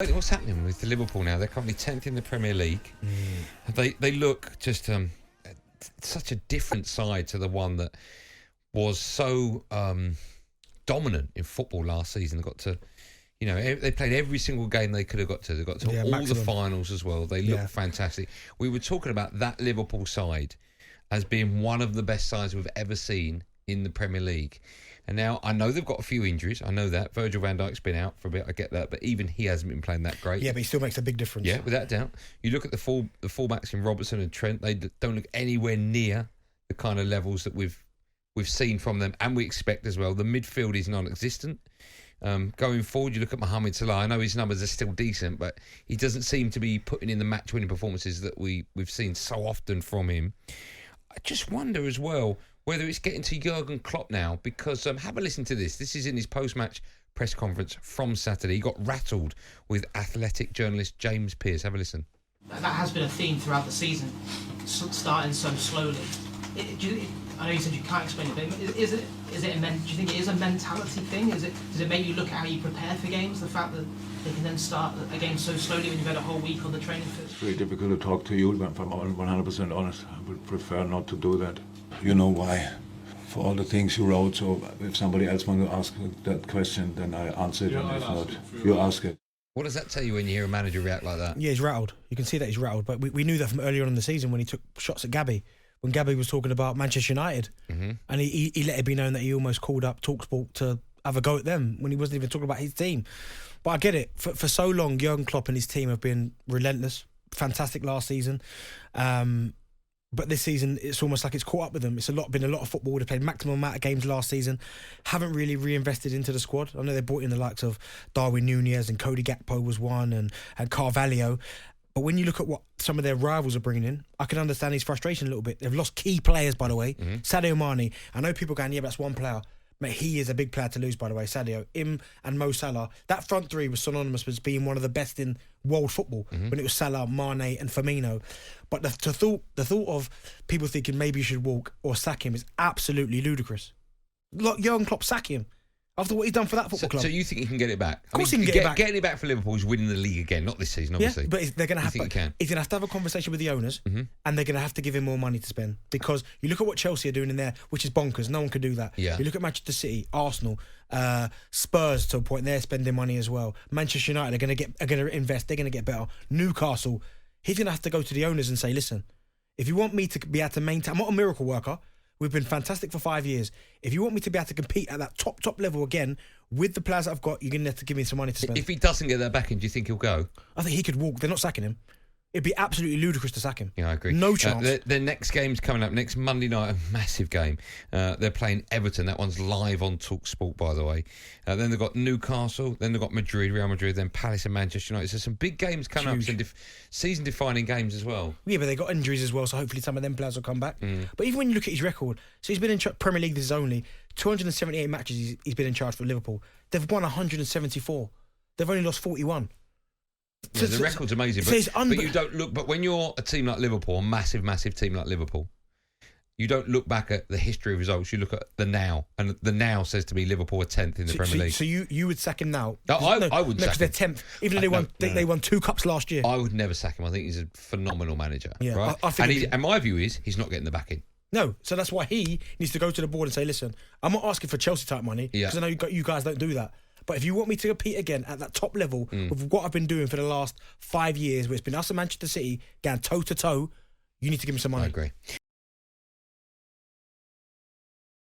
What's happening with Liverpool now? They're currently 10th in the Premier League. They look just such a different side to the one that was so dominant in football last season. They got to, they played every single game they could have got to. They got to all maximum. The finals as well. They look fantastic. We were talking about that Liverpool side as being one of the best sides we've ever seen in the Premier League. And now I know they've got a few injuries. I know that. Virgil van Dijk's been out for a bit. I get that. But even he hasn't been playing that great. Yeah, but he still makes a big difference. Yeah, without doubt. You look at the fullbacks in Robertson and Trent, they don't look anywhere near the kind of levels that we've seen from them and we expect as well. The midfield is non-existent. Going forward, you look at Mohamed Salah. I know his numbers are still decent, but he doesn't seem to be putting in the match-winning performances that we've seen so often from him. I just wonder as well whether it's getting to Jurgen Klopp now, because have a listen to this. This is in his post-match press conference from Saturday. He got rattled with Athletic journalist James Pearce. Have a listen. That has been a theme throughout the season, starting so slowly. I know you said you can't explain it, but do you think it is a mentality thing? Does it make you look at how you prepare for games? The fact that they can then start a game so slowly when you've had a whole week on the training field? It's very difficult to talk to you, but if I'm 100% honest, I would prefer not to do that. You know why? For all the things you wrote, so if somebody else wants to ask that question, then I answer it, and if not, you ask it. What does that tell you when you hear a manager react like that? Yeah, he's rattled. You can see that he's rattled, but we knew that from earlier on in the season when he took shots at Gabby. When Gabby was talking about Manchester United, and he let it be known that he almost called up talkSPORT to have a go at them when he wasn't even talking about his team. But I get it. For so long, Jurgen Klopp and his team have been relentless, fantastic last season. But this season, it's almost like it's caught up with them. It's been a lot of football. They played maximum amount of games last season. Haven't really reinvested into the squad. I know they brought in the likes of Darwin Núñez and Cody Gakpo was one, and Carvalho. But when you look at what some of their rivals are bringing in, I can understand his frustration a little bit. They've lost key players, by the way. Sadio Mane. I know people going, yeah, but that's one player. Mate, he is a big player to lose, by the way, Sadio. Him and Mo Salah. That front three was synonymous with being one of the best in world football when it was Salah, Mane and Firmino. But the thought of people thinking maybe you should walk or sack him is absolutely ludicrous. Look, Jurgen Klopp, sack him. After what he's done for that football club. So you think he can get it back? Of course he can get it back. Getting it back for Liverpool is winning the league again, not this season, obviously. Yeah, but they're going to have he's going to have a conversation with the owners and they're going to have to give him more money to spend, because you look at what Chelsea are doing in there, which is bonkers. No one could do that. Yeah. You look at Manchester City, Arsenal, Spurs to a point, they're spending money as well. Manchester United are going to invest, they're going to get better. Newcastle, he's going to have to go to the owners and say, listen, if you want me to be able to maintain, I'm not a miracle worker. We've been fantastic for 5 years. If you want me to be able to compete at that top level again with the players that I've got, you're going to have to give me some money to spend. If he doesn't get that back in, do you think he'll go? I think he could walk. They're not sacking him. It'd be absolutely ludicrous to sack him. Yeah, I agree. No chance. Their next game's coming up next Monday night, a massive game. They're playing Everton. That one's live on talkSPORT, by the way. Then they've got Newcastle. Then they've got Madrid, Real Madrid. Then Palace and Manchester United. So some big games coming up. Some season-defining games as well. Yeah, but they got injuries as well, so hopefully some of them players will come back. But even when you look at his record, so he's been in Premier League, this is only 278 matches he's been in charge for Liverpool. They've won 174. They've only lost 41. Yeah, the record's amazing, but you don't look. But when you're a team like Liverpool, a massive team like Liverpool, you don't look back at the history of results. You look at the now, and the now says to me Liverpool are 10th in the Premier League. So you would sack him now? I wouldn't sack him. They're 10th, even though they won 2 cups last year. I would never sack him. I think he's a phenomenal manager. Yeah, right? And my view is he's not getting the back in. No, so that's why he needs to go to the board and say, listen, I'm not asking for Chelsea type money, because I know you guys don't do that. But if you want me to compete again at that top level with what I've been doing for the last 5 years, where it's been us and Manchester City going toe-to-toe, you need to give me some money. I agree.